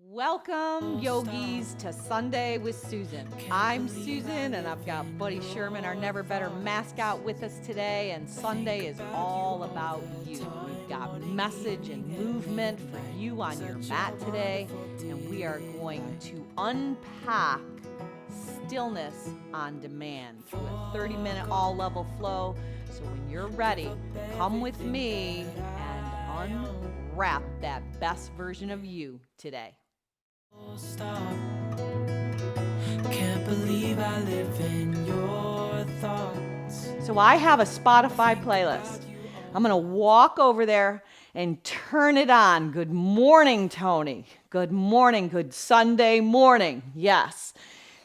Welcome, yogis, to Sunday with Susan. I'm Susan, and I've got Buddy Sherman, our never better mascot, with us today. And Sunday is all about you. We've got message and movement for you on your mat today, and we are going to unpack stillness on demand through a 30-minute all-level flow. So when you're ready, come with me and unwrap that best version of you today. Stop. Can't believe I live in your thoughts. So I have a Spotify playlist. I'm going to walk over there and turn it on. Good morning, Tony. Good morning. Good Sunday morning. Yes.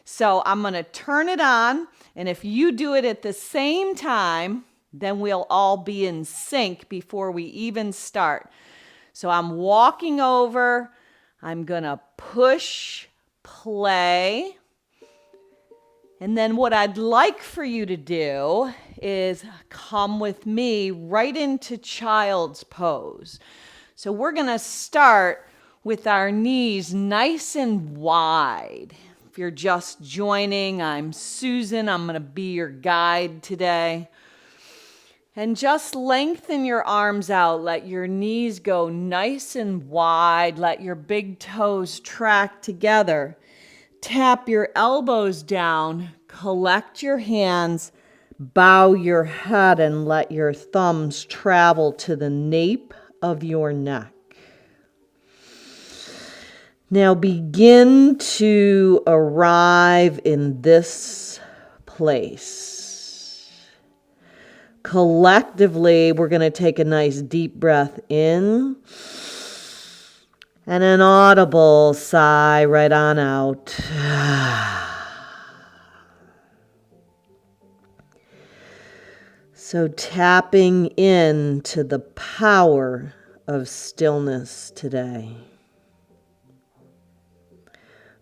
So I'm going to turn it on. And if you do it at the same time, then we'll all be in sync before we even start. So I'm walking over. I'm going to push play. And then what I'd like for you to do is come with me right into child's pose. So we're going to start with our knees nice and wide. If you're just joining, I'm Susan. I'm going to be your guide today. And just lengthen your arms out. Let your knees go nice and wide. Let your big toes track together. Tap your elbows down. Collect your hands. Bow your head and let your thumbs travel to the nape of your neck. Now begin to arrive in this place. Collectively, we're going to take a nice deep breath in and an audible sigh right on out. So tapping into the power of stillness today.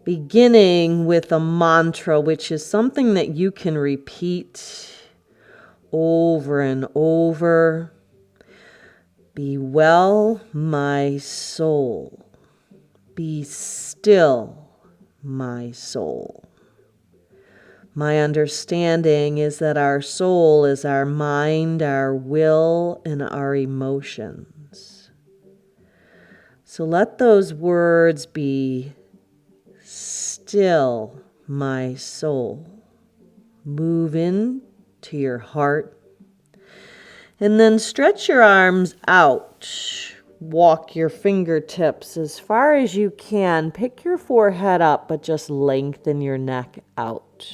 Beginning with a mantra, which is something that you can repeat over and over. Be well, my soul. Be still, my soul. My understanding is that our soul is our mind, our will, and our emotions. So let those words be still, my soul. Move in to your heart. And then stretch your arms out. Walk your fingertips as far as you can. Pick your forehead up, but just lengthen your neck out.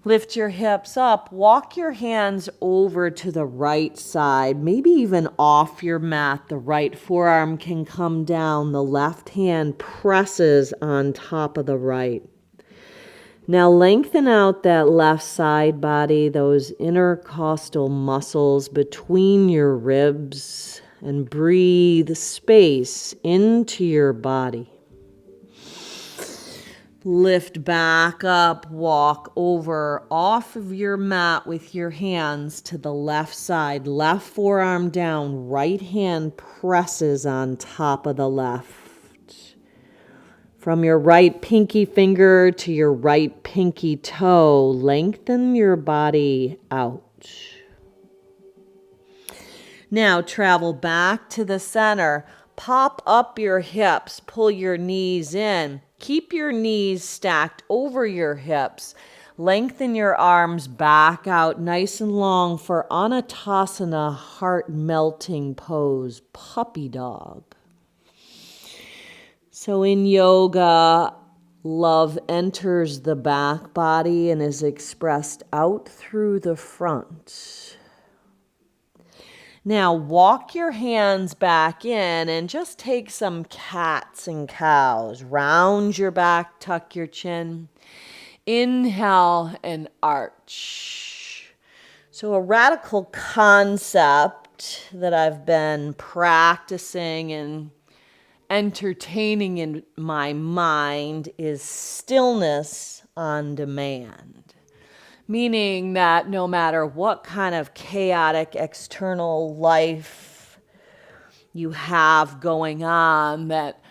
Lift your hips up. Walk your hands over to the right side, maybe even off your mat. The right forearm can come down. The left hand presses on top of the right. Now lengthen out that left side body, those intercostal muscles between your ribs, and breathe space into your body. Lift back up, walk over off of your mat with your hands to the left side, left forearm down, right hand presses on top of the left. From your right pinky finger to your right pinky toe, lengthen your body out. Now travel back to the center. Pop up your hips, pull your knees in. Keep your knees stacked over your hips. Lengthen your arms back out nice and long for Anatasana, heart-melting pose, puppy dog. So in yoga, love enters the back body and is expressed out through the front. Now walk your hands back in and just take some cats and cows. Round your back, tuck your chin. Inhale and arch. So a radical concept that I've been practicing and entertaining in my mind is stillness on demand. Meaning that no matter what kind of chaotic external life you have going on, that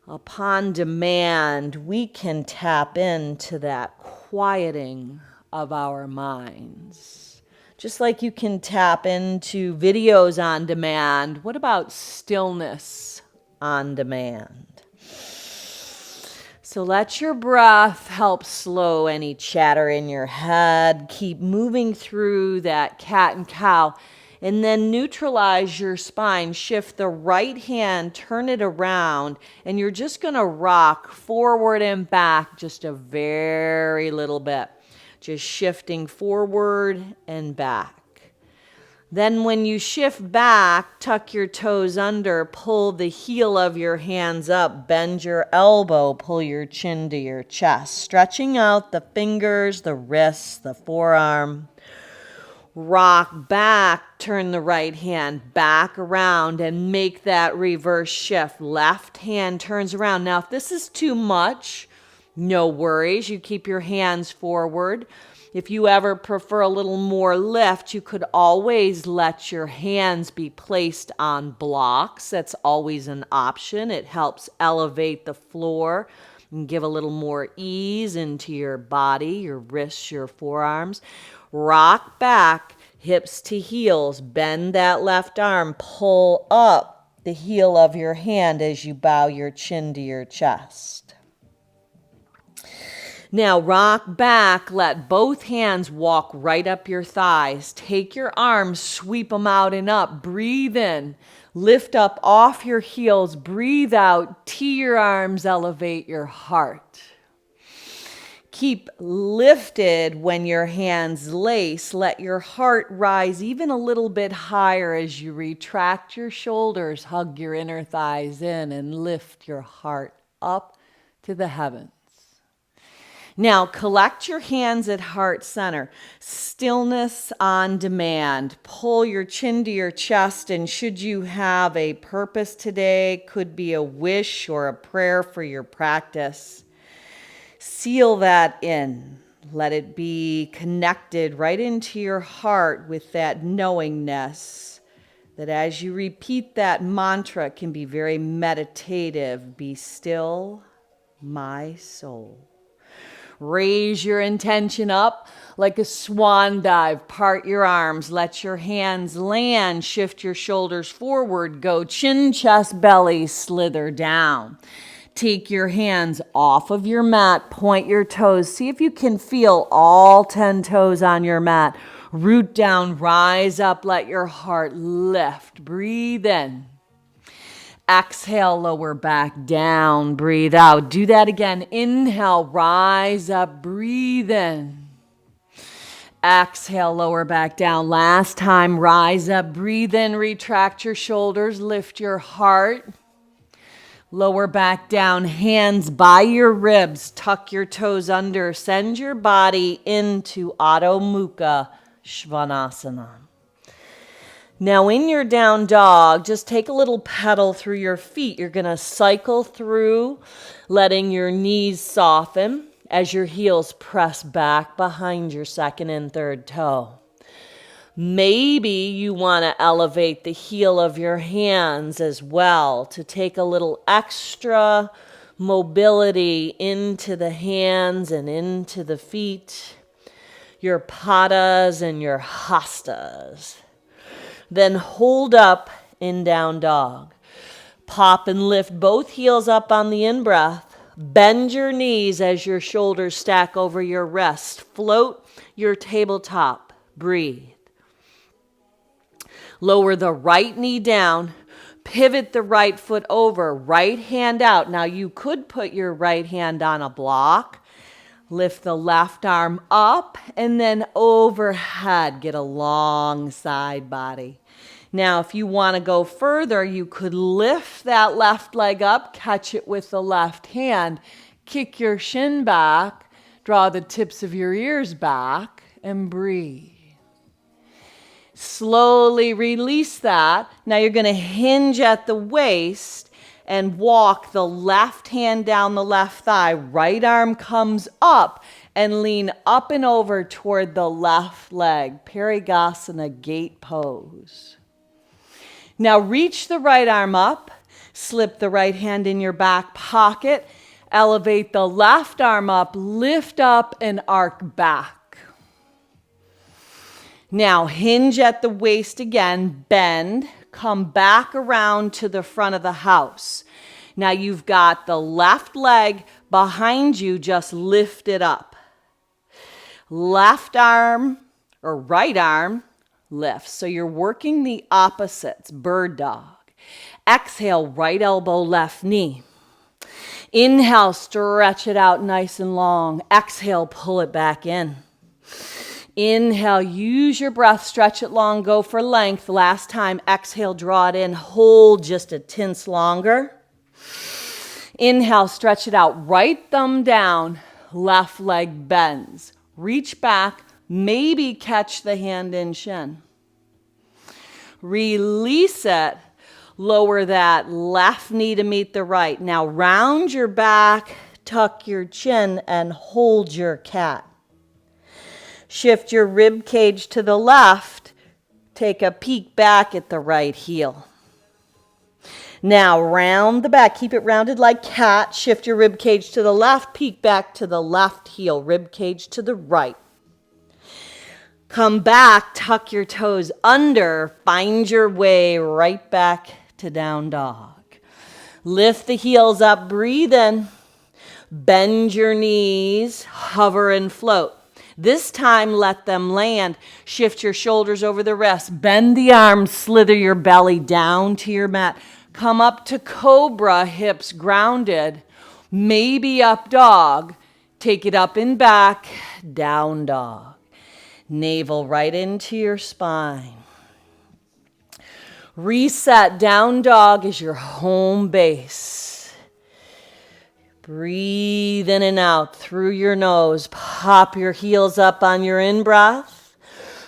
Upon demand, we can tap into that quieting of our minds. Just like you can tap into videos on demand, what about stillness on demand? So let your breath help slow any chatter in your head. Keep moving through that cat and cow. And then neutralize your spine. Shift the right hand, turn it around, and you're just going to rock forward and back just a very little bit. Just shifting forward and back. Then when you shift back, tuck your toes under, pull the heel of your hands up, bend your elbow, pull your chin to your chest, stretching out the fingers, the wrists, the forearm. Rock back, turn the right hand back around and make that reverse shift. Left hand turns around. Now, if this is too much, no worries. You keep your hands forward. If you ever prefer a little more lift, you could always let your hands be placed on blocks. That's always an option. It helps elevate the floor and give a little more ease into your body, your wrists, your forearms. Rock back, hips to heels. Bend that left arm. Pull up the heel of your hand as you bow your chin to your chest. Now rock back, let both hands walk right up your thighs. Take your arms, sweep them out and up. Breathe in, lift up off your heels. Breathe out, tee your arms, elevate your heart. Keep lifted when your hands lace. Let your heart rise even a little bit higher as you retract your shoulders, hug your inner thighs in, and lift your heart up to the heavens. Now, collect your hands at heart center. Stillness on demand. Pull your chin to your chest, and should you have a purpose today, could be a wish or a prayer for your practice, seal that in. Let it be connected right into your heart with that knowingness that as you repeat that mantra, it can be very meditative. Be still, my soul. Raise your intention up like a swan dive. Part your arms. Let your hands land. Shift your shoulders forward. Go chin, chest, belly, slither down. Take your hands off of your mat. Point your toes. See if you can feel all 10 toes on your mat. Root down, rise up. Let your heart lift. Breathe in. Exhale, lower back down, breathe out. Do that again. Inhale, rise up, breathe in. Exhale, lower back down. Last time, rise up, breathe in, retract your shoulders, lift your heart. Lower back down, hands by your ribs, tuck your toes under. Send your body into Adho Mukha Svanasana. Now in your down dog, just take a little pedal through your feet. You're going to cycle through, letting your knees soften as your heels press back behind your second and third toe. Maybe you want to elevate the heel of your hands as well to take a little extra mobility into the hands and into the feet, your padas and your hastas. Then hold up in down dog. Pop and lift both heels up on the in-breath. Bend your knees as your shoulders stack over your wrist. Float your tabletop. Breathe. Lower the right knee down. Pivot the right foot over. Right hand out. Now you could put your right hand on a block. Lift the left arm up and then overhead. Get a long side body. Now, if you want to go further, you could lift that left leg up, catch it with the left hand, kick your shin back, draw the tips of your ears back, and breathe. Slowly release that. Now you're going to hinge at the waist and walk the left hand down the left thigh. Right arm comes up and lean up and over toward the left leg. Parigasana gate pose. Now reach the right arm up. Slip the right hand in your back pocket. Elevate the left arm up, lift up and arc back. Now hinge at the waist again, bend, come back around to the front of the house. Now you've got the left leg behind you, just lift it up. Left arm or right arm lifts. So you're working the opposites, bird dog. Exhale, right elbow, left knee. Inhale, stretch it out nice and long. Exhale, pull it back in. Inhale, use your breath, stretch it long, go for length. Last time, exhale, draw it in, hold just a tince longer. Inhale, stretch it out, right thumb down, left leg bends. Reach back, maybe catch the hand in shin. Release it. Lower that left knee to meet the right. Now round your back, tuck your chin, and hold your cat. Shift your rib cage to the left. Take a peek back at the right heel. Now round the back. Keep it rounded like cat. Shift your rib cage to the left. Peek back to the left heel. Rib cage to the right. Come back. Tuck your toes under. Find your way right back to down dog. Lift the heels up, breathe in. Bend your knees, hover and float. This time, let them land. Shift your shoulders over the wrists. Bend the arms, slither your belly down to your mat. Come up to cobra, hips grounded. Maybe up dog. Take it up and back, down dog. Navel right into your spine. Reset, down dog is your home base. Breathe in and out through your nose. Pop your heels up on your in-breath.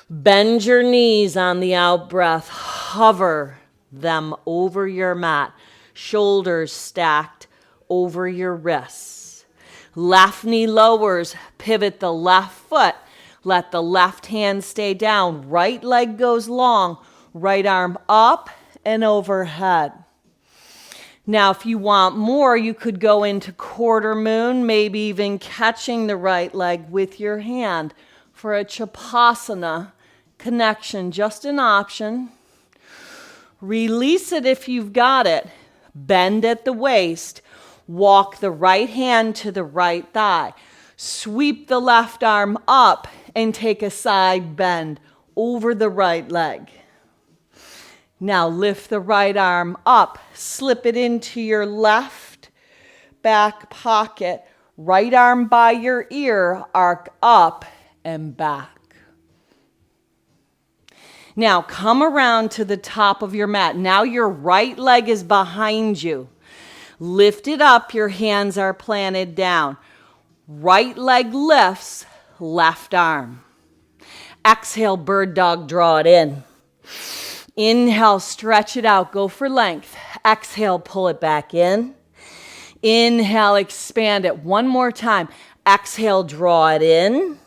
Bend your knees on the out-breath. Hover them over your mat. Shoulders stacked over your wrists. Left knee lowers. Pivot the left foot. Let the left hand stay down. Right leg goes long. Right arm up and overhead. Now, if you want more, you could go into quarter moon, maybe even catching the right leg with your hand for a Chapasana connection, just an option. Release it if you've got it. Bend at the waist. Walk the right hand to the right thigh. Sweep the left arm up and take a side bend over the right leg. Now lift the right arm up, slip it into your left back pocket, right arm by your ear, arc up and back. Now come around to the top of your mat. Now your right leg is behind you. Lift it up, your hands are planted down. Right leg lifts, left arm. Exhale, bird dog, draw it in. Inhale, stretch it out, go for length. Exhale, pull it back in. Inhale, expand it. One more time. Exhale, draw it in.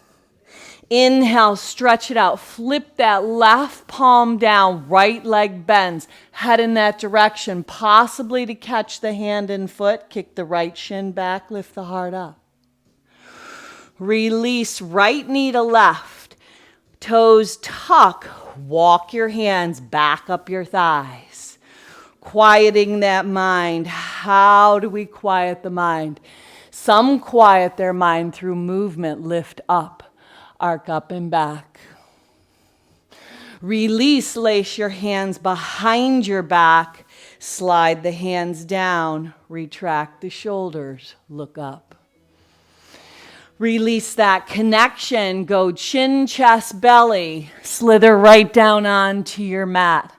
Inhale, stretch it out. Flip that left palm down, right leg bends. Head in that direction, possibly to catch the hand and foot. Kick the right shin back, lift the heart up. Release right knee to left. Toes tuck. Walk your hands back up your thighs. Quieting that mind. How do we quiet the mind? Some quiet their mind through movement. Lift up, arc up and back. Release, lace your hands behind your back. Slide the hands down. Retract the shoulders. Look up. Release that connection. Go chin, chest, belly. Slither right down onto your mat.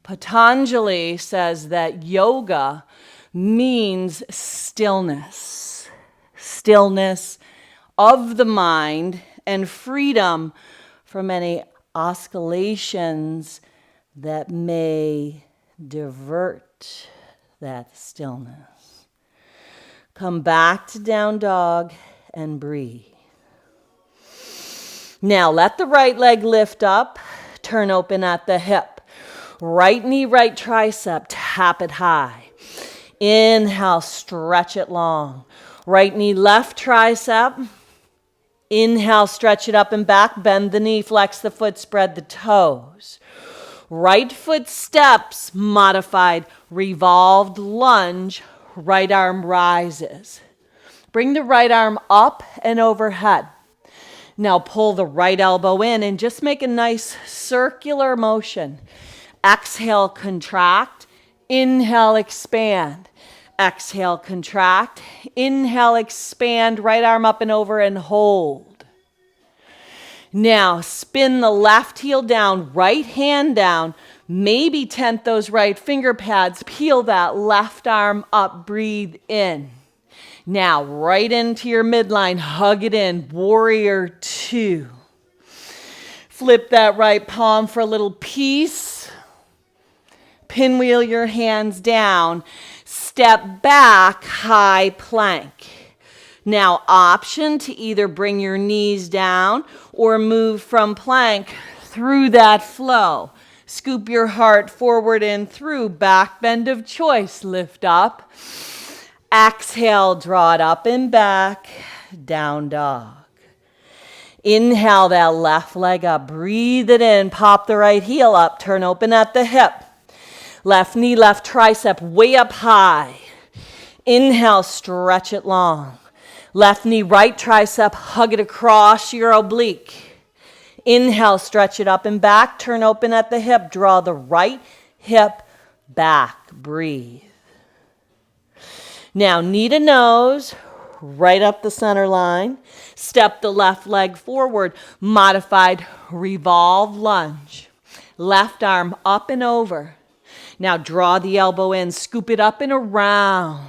Patanjali says that yoga means stillness. Stillness of the mind and freedom from any oscillations that may divert that stillness. Come back to down dog and breathe. Now let the right leg lift up, turn open at the hip. Right knee, right tricep, tap it high. Inhale, stretch it long. Right knee, left tricep. Inhale, stretch it up and back. Bend the knee, flex the foot, spread the toes. Right foot steps, modified revolved lunge. Right arm rises. Bring the right arm up and overhead. Now pull the right elbow in and just make a nice circular motion. Exhale, contract. Inhale, expand. Exhale, contract. Inhale, expand. Right arm up and over and hold. Now spin the left heel down, right hand down. Maybe tent those right finger pads. Peel that left arm up. Breathe in. Now, right into your midline, hug it in, warrior two. Flip that right palm for a little peace. Pinwheel your hands down. Step back, high plank. Now, option to either bring your knees down or move from plank through that flow. Scoop your heart forward and through, back bend of choice, lift up. Exhale, draw it up and back, down dog. Inhale that left leg up, breathe it in, pop the right heel up, turn open at the hip. Left knee, left tricep, way up high. Inhale, stretch it long. Left knee, right tricep, hug it across your oblique. Inhale, stretch it up and back, turn open at the hip, draw the right hip back, breathe. Now, knee to nose, right up the center line. Step the left leg forward, modified revolve lunge. Left arm up and over. Now, draw the elbow in, scoop it up and around.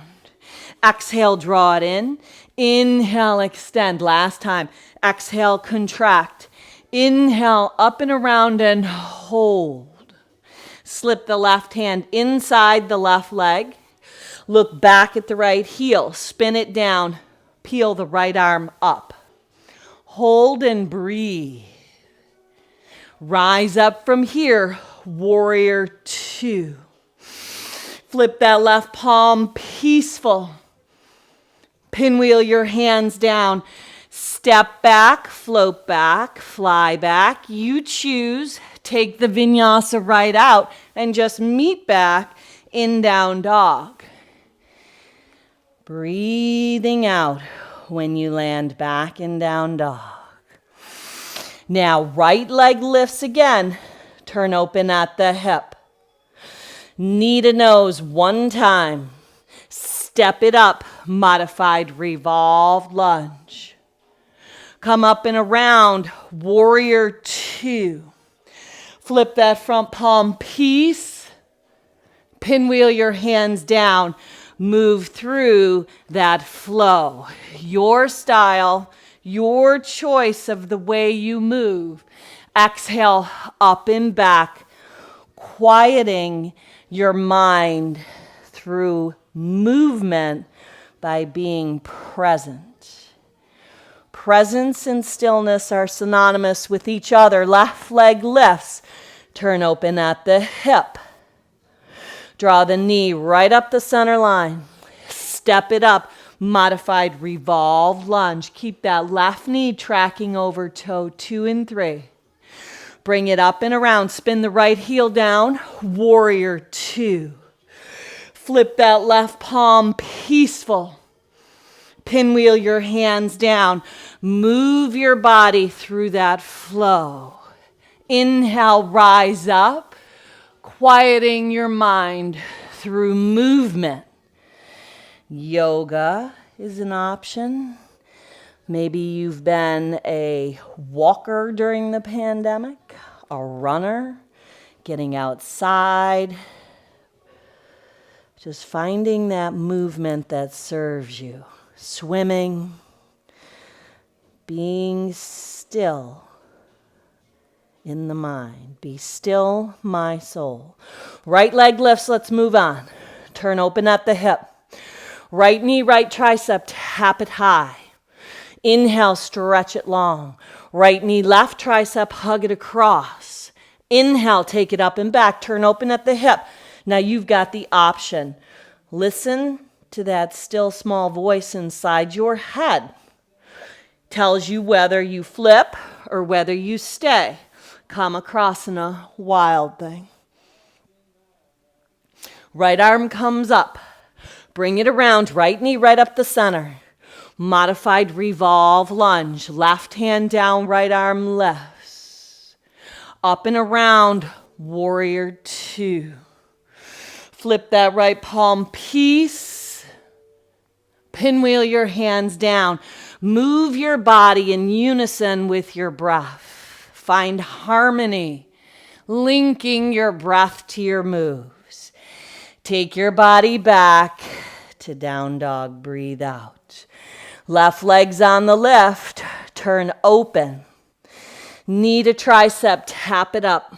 Exhale, draw it in. Inhale, extend. Last time. Exhale, contract. Inhale, up and around and hold. Slip the left hand inside the left leg. Look back at the right heel, spin it down, peel the right arm up. Hold and breathe. Rise up from here, warrior two. Flip that left palm, peaceful. Pinwheel your hands down. Step back, float back, fly back. You choose. Take the vinyasa right out and just meet back in down dog. Breathing out when you land back in down dog. Now, right leg lifts again. Turn open at the hip. Knee to nose one time. Step it up. Modified revolved lunge. Come up and around. Warrior two. Flip that front palm, peace. Pinwheel your hands down. Move through that flow. Your style, your choice of the way you move. Exhale, up and back, quieting your mind through movement by being present. Presence and stillness are synonymous with each other. Left leg lifts. Turn open at the hip. Draw the knee right up the center line. Step it up. Modified revolved lunge. Keep that left knee tracking over toe 2 and 3. Bring it up and around. Spin the right heel down. Warrior two. Flip that left palm, peaceful. Pinwheel your hands down. Move your body through that flow. Inhale, rise up. Quieting your mind through movement. Yoga is an option. Maybe you've been a walker during the pandemic, a runner, getting outside, just finding that movement that serves you. Swimming, being still. In the mind. Be still, my soul. Right leg lifts, let's move on. Turn open at the hip. Right knee, right tricep, tap it high. Inhale, stretch it long. Right knee, left tricep, hug it across. Inhale, take it up and back. Turn open at the hip. Now you've got the option. Listen to that still small voice inside your head. Tells you whether you flip or whether you stay. Come across in a wild thing. Right arm comes up. Bring it around, right knee right up the center. Modified revolve lunge. Left hand down, right arm lifts. Up and around, warrior two. Flip that right palm, peace. Pinwheel your hands down. Move your body in unison with your breath. Find harmony, linking your breath to your moves. Take your body back to down dog. Breathe out. Left leg's on the lift. Turn open. Knee to tricep. Tap it up.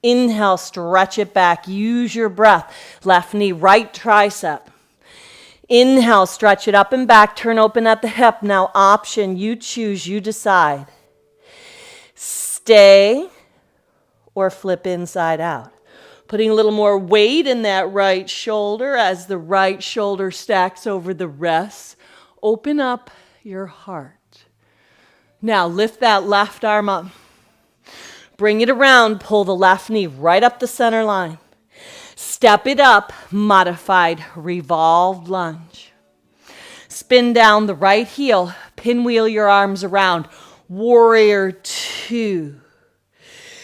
Inhale, stretch it back. Use your breath. Left knee, right tricep. Inhale, stretch it up and back. Turn open at the hip. Now option, you choose, you decide. Stay or flip inside out. Putting a little more weight in that right shoulder as the right shoulder stacks over the rest. Open up your heart. Now lift that left arm up. Bring it around. Pull the left knee right up the center line. Step it up. Modified revolved lunge. Spin down the right heel. Pinwheel your arms around. Warrior two.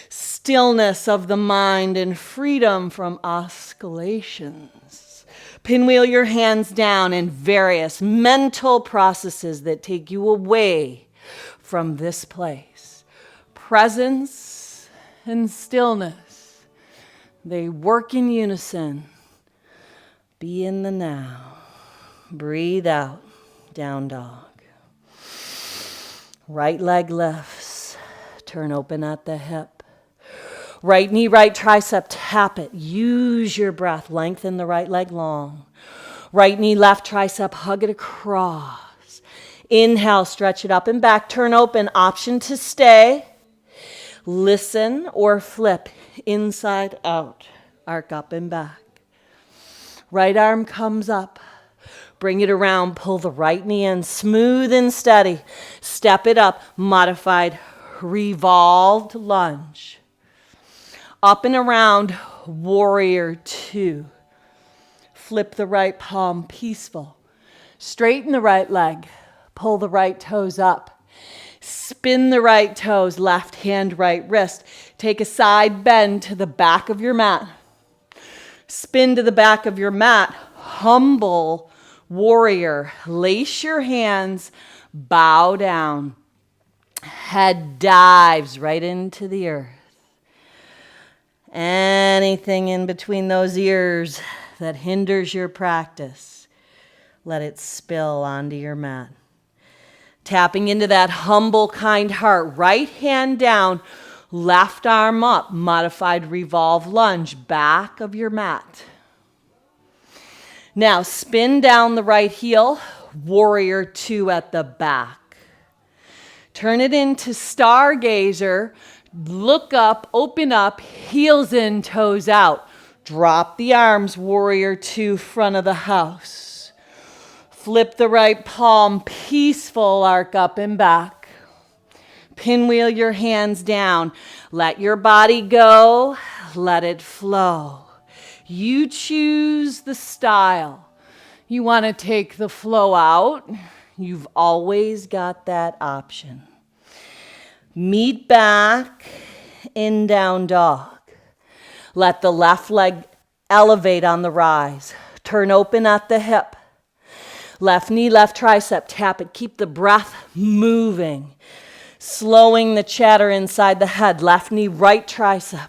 Stillness of the mind and freedom from oscillations. Pinwheel your hands down in various mental processes that take you away from this place. Presence and stillness, they work in unison. Be in the now. Breathe out, down dog. Right leg lifts. Turn open at the hip. Right knee, right tricep, tap it. Use your breath. Lengthen the right leg long. Right knee, left tricep, hug it across. Inhale, stretch it up and back. Turn open. Option to stay. Listen or flip inside out. Arc up and back. Right arm comes up. Bring it around. Pull the right knee in. Smooth and steady. Step it up. Modified revolved lunge. Up and around, warrior two. Flip the right palm, peaceful. Straighten the right leg. Pull the right toes up. Spin the right toes, left hand, right wrist. Take a side bend to the back of your mat. Spin to the back of your mat. Humble warrior. Lace your hands, bow down. Head dives right into the earth. Anything in between those ears that hinders your practice, let it spill onto your mat. Tapping into that humble, kind heart. Right hand down, left arm up. Modified revolve lunge, back of your mat. Now spin down the right heel, warrior two at the back. Turn it into stargazer. Look up, open up, heels in, toes out. Drop the arms, warrior two, front of the house. Flip the right palm, peaceful, arc up and back. Pinwheel your hands down. Let your body go, let it flow. You choose the style. You want to take the flow out? You've always got that option. Meet back in down dog. Let the left leg elevate on the rise. Turn open at the hip. Left knee, left tricep, tap it. Keep the breath moving. Slowing the chatter inside the head. Left knee, right tricep.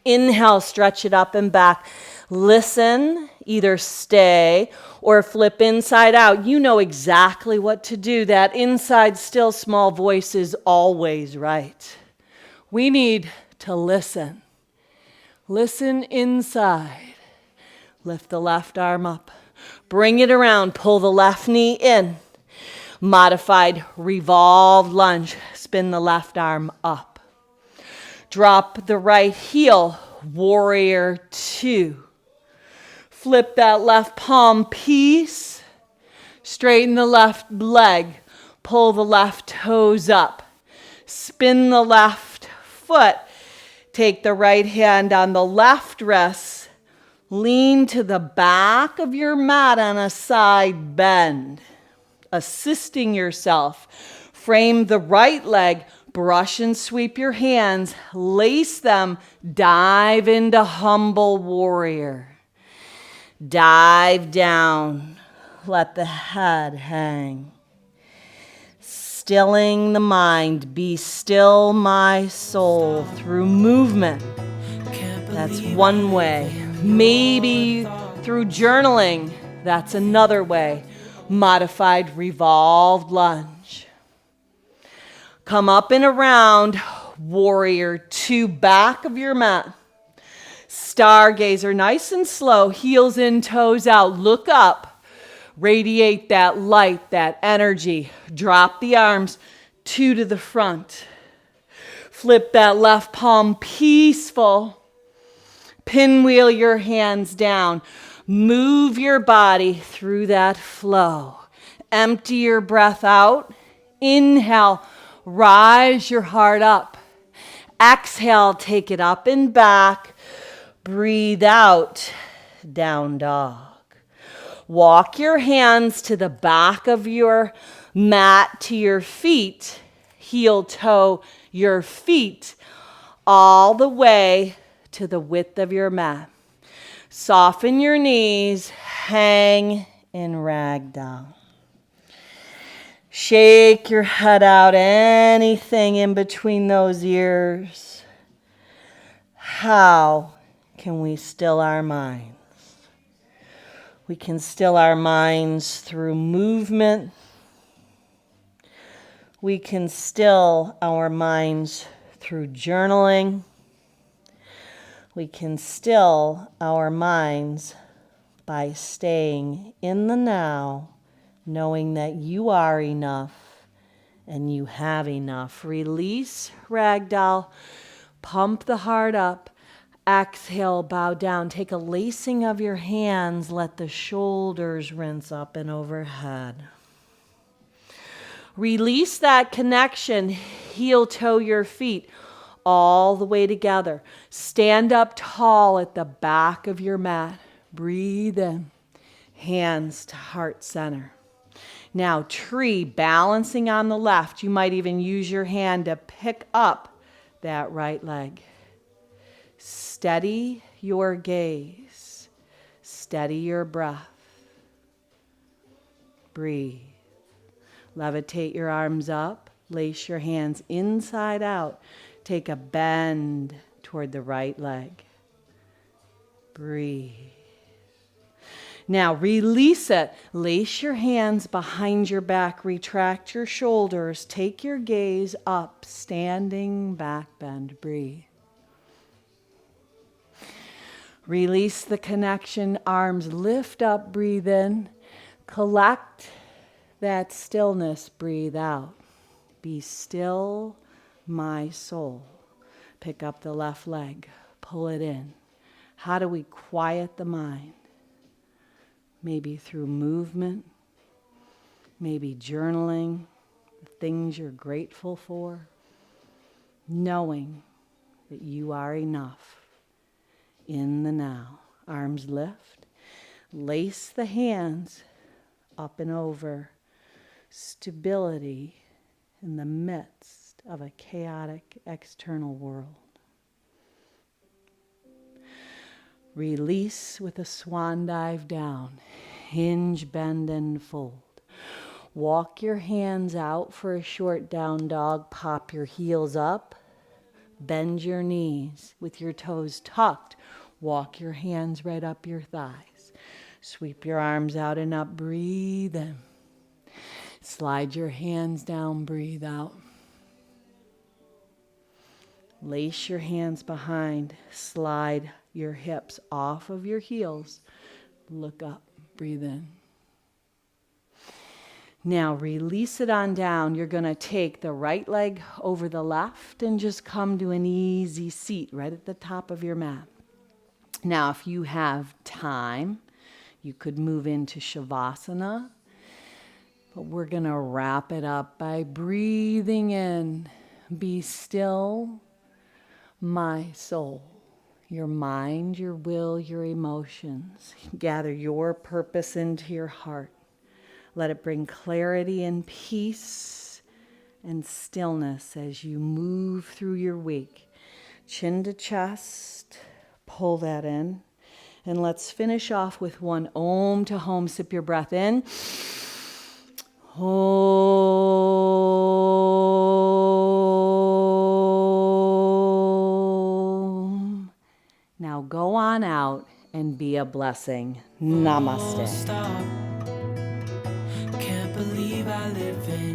Inhale, stretch it up and back. Listen, either stay or flip inside out. You know exactly what to do. That inside still small voice is always right. We need to listen. Listen inside. Lift the left arm up. Bring it around. Pull the left knee in. Modified revolved lunge. Spin the left arm up. Drop the right heel. Warrior two. Flip that left palm, peace. Straighten the left leg. Pull the left toes up. Spin the left foot. Take the right hand on the left wrist. Lean to the back of your mat on a side bend. Assisting yourself. Frame the right leg. Brush and sweep your hands. Lace them. Dive into humble warrior. Dive down. Let the head hang. Stilling the mind. Be still, my soul, through movement. That's one way. Maybe through journaling. That's another way. Modified revolved lunge. Come up and around, warrior two, back of your mat. Stargazer, nice and slow, heels in, toes out, look up. Radiate that light, that energy. Drop the arms, two to the front. Flip that left palm, peaceful. Pinwheel your hands down. Move your body through that flow. Empty your breath out. Inhale, rise your heart up. Exhale, take it up and back. Breathe out, down dog. Walk your hands to the back of your mat, to your feet. Heel toe your feet all the way to the width of your mat. Soften your knees, hang in ragdoll. Shake your head out, anything in between those ears. How can we still our minds? We can still our minds through movement. We can still our minds through journaling. We can still our minds by staying in the now, knowing that you are enough and you have enough. Release, ragdoll. Pump the heart up. Exhale, bow down. Take a lacing of your hands. Let the shoulders rinse up and overhead. Release that connection. Heel toe your feet all the way together. Stand up tall at the back of your mat. Breathe in. Hands to heart center. Now, tree, balancing on the left. You might even use your hand to pick up that right leg. Steady your gaze. Steady your breath. Breathe. Levitate your arms up. Lace your hands inside out. Take a bend toward the right leg. Breathe. Now release it. Lace your hands behind your back. Retract your shoulders. Take your gaze up. Standing back bend. Breathe. Release the connection. Arms lift up. Breathe in. Collect that stillness. Breathe out. Be still, my soul. Pick up the left leg. Pull it in. How do we quiet the mind? Maybe through movement. Maybe journaling. The things you're grateful for. Knowing that you are enough. In the now. Arms lift. Lace the hands up and over. Stability in the midst of a chaotic external world. Release with a swan dive down. Hinge, bend, and fold. Walk your hands out for a short down dog. Pop your heels up. Bend your knees with your toes tucked. Walk your hands right up your thighs. Sweep your arms out and up. Breathe in. Slide your hands down. Breathe out. Lace your hands behind. Slide your hips off of your heels. Look up. Breathe in. Now release it on down. You're going to take the right leg over the left and just come to an easy seat right at the top of your mat. Now, if you have time, You could move into Shavasana, but we're going to wrap it up by breathing in. Be still, my soul. Your mind, your will, your emotions. Gather your purpose into your heart. Let it bring clarity and peace and stillness as you move through your week. Chin to chest, pull that in. And let's finish off with one Om to home. Sip your breath in. Om. Now go on out and be a blessing. Namaste. Stop. Can't believe I live in